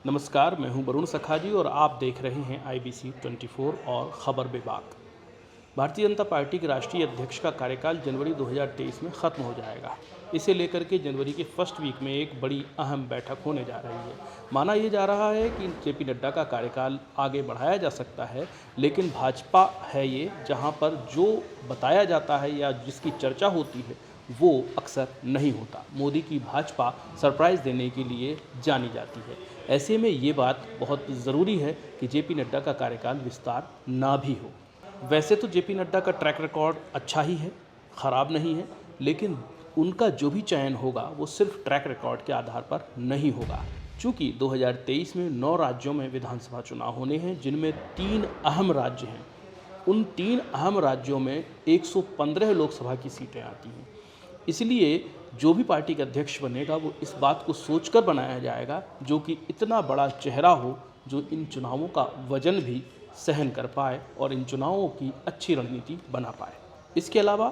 नमस्कार, मैं हूं वरुण सखाजी और आप देख रहे हैं IBC 24 और खबर विभाग। भारतीय जनता पार्टी के राष्ट्रीय अध्यक्ष का कार्यकाल जनवरी 2023 में ख़त्म हो जाएगा। इसे लेकर के जनवरी के फर्स्ट वीक में एक बड़ी अहम बैठक होने जा रही है। माना यह जा रहा है कि जेपी नड्डा का कार्यकाल आगे बढ़ाया जा सकता है, लेकिन भाजपा है ये जहां पर जो बताया जाता है या जिसकी चर्चा होती है वो अक्सर नहीं होता। मोदी की भाजपा सरप्राइज़ देने के लिए जानी जाती है। ऐसे में ये बात बहुत ज़रूरी है कि जेपी नड्डा का कार्यकाल विस्तार ना भी हो। वैसे तो जेपी नड्डा का ट्रैक रिकॉर्ड अच्छा ही है, ख़राब नहीं है, लेकिन उनका जो भी चयन होगा वो सिर्फ ट्रैक रिकॉर्ड के आधार पर नहीं होगा। चूँकि 2023 में 9 राज्यों में विधानसभा चुनाव होने हैं, जिनमें 3 अहम राज्य हैं। उन 3 अहम राज्यों में 115 लोकसभा की सीटें आती हैं। इसलिए जो भी पार्टी का अध्यक्ष बनेगा वो इस बात को सोचकर बनाया जाएगा जो कि इतना बड़ा चेहरा हो जो इन चुनावों का वजन भी सहन कर पाए और इन चुनावों की अच्छी रणनीति बना पाए। इसके अलावा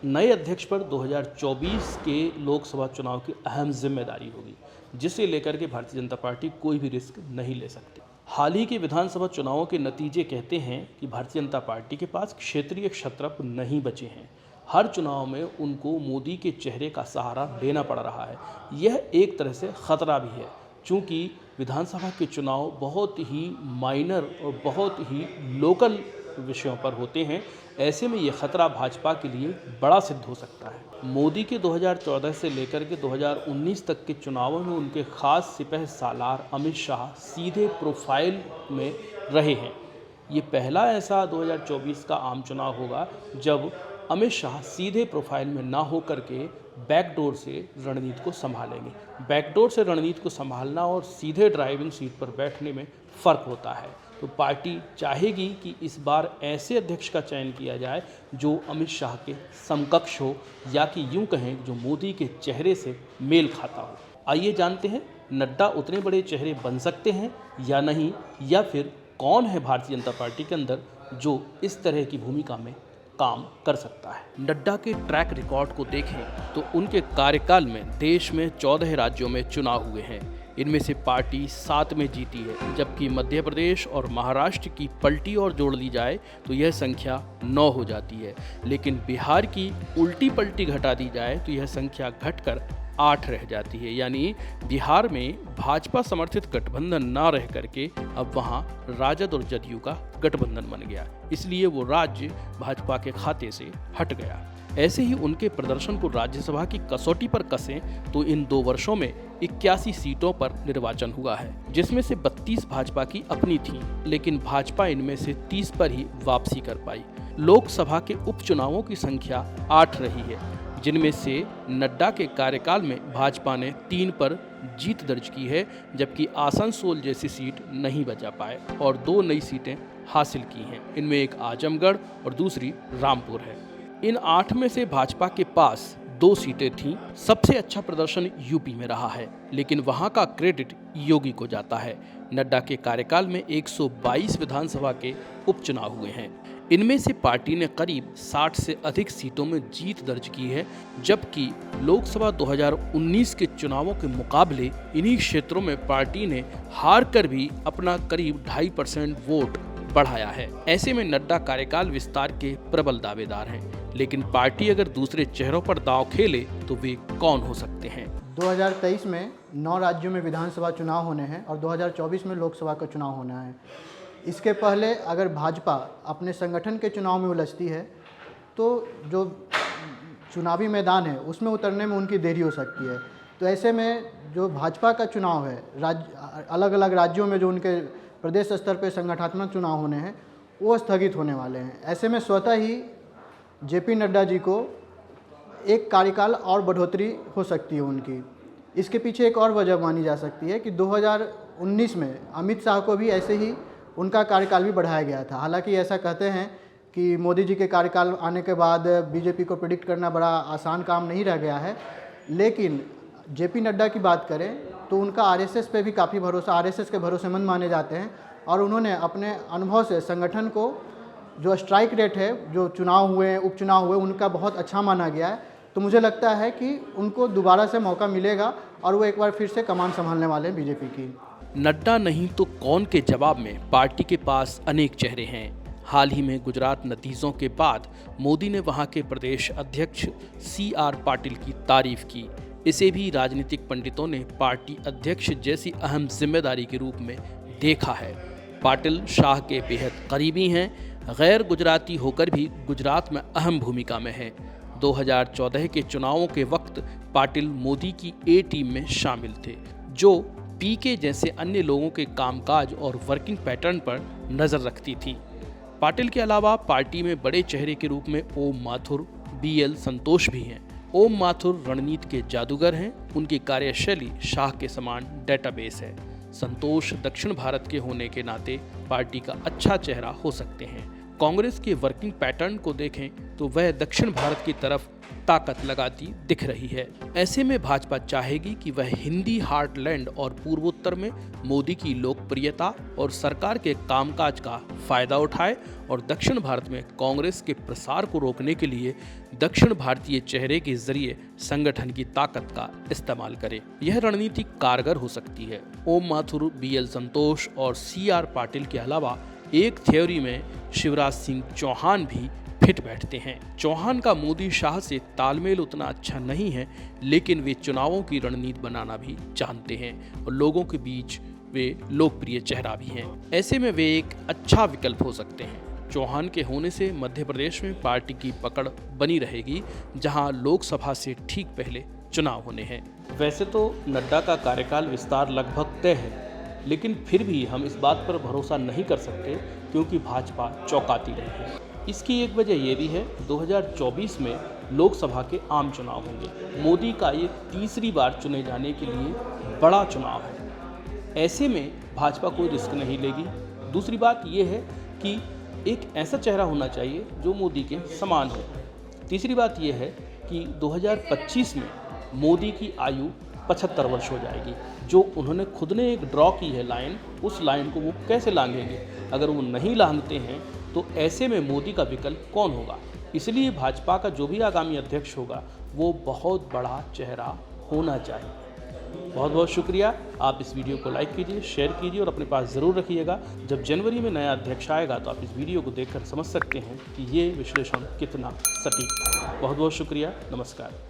नए अध्यक्ष पर 2024 के लोकसभा चुनाव की अहम जिम्मेदारी होगी, जिसे लेकर के भारतीय जनता पार्टी कोई भी रिस्क नहीं ले सकती। हाल ही के विधानसभा चुनावों के नतीजे कहते हैं कि भारतीय जनता पार्टी के पास क्षेत्रीय क्षत्रप नहीं बचे हैं। हर चुनाव में उनको मोदी के चेहरे का सहारा लेना पड़ रहा है। यह एक तरह से ख़तरा भी है, चूँकि विधानसभा के चुनाव बहुत ही माइनर और बहुत ही लोकल विषयों पर होते हैं। ऐसे में ये ख़तरा भाजपा के लिए बड़ा सिद्ध हो सकता है। मोदी के 2014 से लेकर के 2019 तक के चुनावों में उनके खास सिपह सालार अमित शाह सीधे प्रोफाइल में रहे हैं। ये पहला ऐसा 2024 का आम चुनाव होगा जब अमित शाह सीधे प्रोफाइल में ना हो करके बैकडोर से रणनीति को संभालेंगे। बैकडोर से रणनीति को संभालना और सीधे ड्राइविंग सीट पर बैठने में फ़र्क होता है। तो पार्टी चाहेगी कि इस बार ऐसे अध्यक्ष का चयन किया जाए जो अमित शाह के समकक्ष हो, या कि यूँ कहें जो मोदी के चेहरे से मेल खाता हो। आइए जानते हैं नड्डा उतने बड़े चेहरे बन सकते हैं या नहीं, या फिर कौन है भारतीय जनता पार्टी के अंदर जो इस तरह की भूमिका में काम कर सकता है। नड्डा के ट्रैक रिकॉर्ड को देखें तो उनके कार्यकाल में देश में 14 राज्यों में चुनाव हुए हैं। इनमें से पार्टी 7 में जीती है, जबकि मध्य प्रदेश और महाराष्ट्र की पलटी और जोड़ ली जाए तो यह संख्या 9 हो जाती है। लेकिन बिहार की उल्टी पलटी घटा दी जाए तो यह संख्या घटकर 8 रह जाती है। यानी बिहार में भाजपा समर्थित गठबंधन ना रह करके अब वहां राजद और जदयू का गठबंधन बन गया, इसलिए वो राज्य भाजपा के खाते से हट गया। ऐसे ही उनके प्रदर्शन को राज्यसभा की कसौटी पर कसें तो इन 2 वर्षों में 81 सीटों पर निर्वाचन हुआ है, जिसमें से 32 भाजपा की अपनी थी, लेकिन भाजपा इनमें से 30 पर ही वापसी कर पाई। लोकसभा के उपचुनावों की संख्या 8 रही है, जिनमें से नड्डा के कार्यकाल में भाजपा ने 3 पर जीत दर्ज की है, जबकि आसनसोल जैसी सीट नहीं बचा पाए और 2 नई सीटें हासिल की हैं। इनमें एक आजमगढ़ और दूसरी रामपुर है। इन 8 में से भाजपा के पास 2 सीटें थीं। सबसे अच्छा प्रदर्शन यूपी में रहा है, लेकिन वहां का क्रेडिट योगी को जाता है। नड्डा के कार्यकाल में 122 विधानसभा के उपचुनाव हुए हैं। इनमें से पार्टी ने करीब 60 से अधिक सीटों में जीत दर्ज की है, जबकि लोकसभा 2019 के चुनावों के मुकाबले इन्हीं क्षेत्रों में पार्टी ने हार कर भी अपना करीब 2.5% वोट बढ़ाया है। ऐसे में नड्डा कार्यकाल विस्तार के प्रबल दावेदार हैं, लेकिन पार्टी अगर दूसरे चेहरों पर दांव खेले तो वे कौन हो सकते हैं? 2023 में 9 राज्यों में विधानसभा चुनाव होने हैं और 2024 में लोकसभा का चुनाव होना है। इसके पहले अगर भाजपा अपने संगठन के चुनाव में उलझती है तो जो चुनावी मैदान है उसमें उतरने में उनकी देरी हो सकती है। तो ऐसे में जो भाजपा का चुनाव है, अलग अलग राज्यों में जो उनके प्रदेश स्तर पर संगठनात्मक चुनाव होने हैं वो स्थगित होने वाले हैं। ऐसे में स्वतः ही जेपी नड्डा जी को एक कार्यकाल और बढ़ोतरी हो सकती है उनकी। इसके पीछे एक और वजह मानी जा सकती है कि 2019 में अमित शाह को भी ऐसे ही उनका कार्यकाल भी बढ़ाया गया था। हालांकि ऐसा कहते हैं कि मोदी जी के कार्यकाल आने के बाद बीजेपी को प्रेडिक्ट करना बड़ा आसान काम नहीं रह गया है, लेकिन जेपी नड्डा की बात करें तो उनका आरएसएस पे भी काफ़ी भरोसा, आरएसएस के भरोसेमंद माने जाते हैं और उन्होंने अपने अनुभव से संगठन को जो स्ट्राइक रेट है, जो चुनाव हुए, उपचुनाव हुए, उनका बहुत अच्छा माना गया है। तो मुझे लगता है कि उनको दोबारा से मौका मिलेगा और वो एक बार फिर से कमान संभालने वाले हैं बीजेपी की। नड्डा नहीं तो कौन के जवाब में पार्टी के पास अनेक चेहरे हैं। हाल ही में गुजरात नतीजों के बाद मोदी ने वहां के प्रदेश अध्यक्ष CR पाटिल की तारीफ की। इसे भी राजनीतिक पंडितों ने पार्टी अध्यक्ष जैसी अहम जिम्मेदारी के रूप में देखा है। पाटिल शाह के बेहद करीबी हैं, गैर गुजराती होकर भी गुजरात में अहम भूमिका में है। 2014 के चुनावों के वक्त पाटिल मोदी की A टीम में शामिल थे, जो PK जैसे अन्य लोगों के कामकाज और वर्किंग पैटर्न पर नज़र रखती थी। पाटिल के अलावा पार्टी में बड़े चेहरे के रूप में ओम माथुर, BL संतोष भी हैं। ओम माथुर रणनीति के जादूगर हैं, उनकी कार्यशैली शाह के समान डेटाबेस है। संतोष दक्षिण भारत के होने के नाते पार्टी का अच्छा चेहरा हो सकते हैं। कांग्रेस के वर्किंग पैटर्न को देखें तो वह दक्षिण भारत की तरफ ताकत लगाती दिख रही है। ऐसे में भाजपा चाहेगी कि वह हिंदी हार्टलैंड और पूर्वोत्तर में मोदी की लोकप्रियता और सरकार के कामकाज का फायदा उठाए और दक्षिण भारत में कांग्रेस के प्रसार को रोकने के लिए दक्षिण भारतीय चेहरे के जरिए संगठन की ताकत का इस्तेमाल करे। यह रणनीति कारगर हो सकती है। ओम माथुर, BL संतोष और CR पाटिल के अलावा एक थ्योरी में शिवराज सिंह चौहान भी फिट बैठते हैं। चौहान का मोदी शाह से तालमेल उतना अच्छा नहीं है, लेकिन वे चुनावों की रणनीति बनाना भी जानते हैं और लोगों के बीच वे लोकप्रिय चेहरा भी हैं। ऐसे में वे एक अच्छा विकल्प हो सकते हैं। चौहान के होने से मध्य प्रदेश में पार्टी की पकड़ बनी रहेगी, जहां लोकसभा से ठीक पहले चुनाव होने हैं। वैसे तो नड्डा का कार्यकाल विस्तार लगभग तय है, लेकिन फिर भी हम इस बात पर भरोसा नहीं कर सकते क्योंकि भाजपा चौंकाती रही है। इसकी एक वजह यह भी है 2024 में लोकसभा के आम चुनाव होंगे। मोदी का ये तीसरी बार चुने जाने के लिए बड़ा चुनाव है। ऐसे में भाजपा कोई रिस्क नहीं लेगी। दूसरी बात यह है कि एक ऐसा चेहरा होना चाहिए जो मोदी के समान हो। तीसरी बात यह है कि 2025 में मोदी की आयु 75 वर्ष हो जाएगी। जो उन्होंने खुद ने एक ड्रॉ की है लाइन, उस लाइन को वो कैसे लांघेंगे? अगर वो नहीं लांघते हैं तो ऐसे में मोदी का विकल्प कौन होगा? इसलिए भाजपा का जो भी आगामी अध्यक्ष होगा वो बहुत बड़ा चेहरा होना चाहिए। बहुत बहुत शुक्रिया। आप इस वीडियो को लाइक कीजिए, शेयर कीजिए और अपने पास ज़रूर रखिएगा। जब जनवरी में नया अध्यक्ष आएगा तो आप इस वीडियो को देखकर समझ सकते हैं कि ये विश्लेषण कितना सटीक था। बहुत बहुत शुक्रिया। नमस्कार।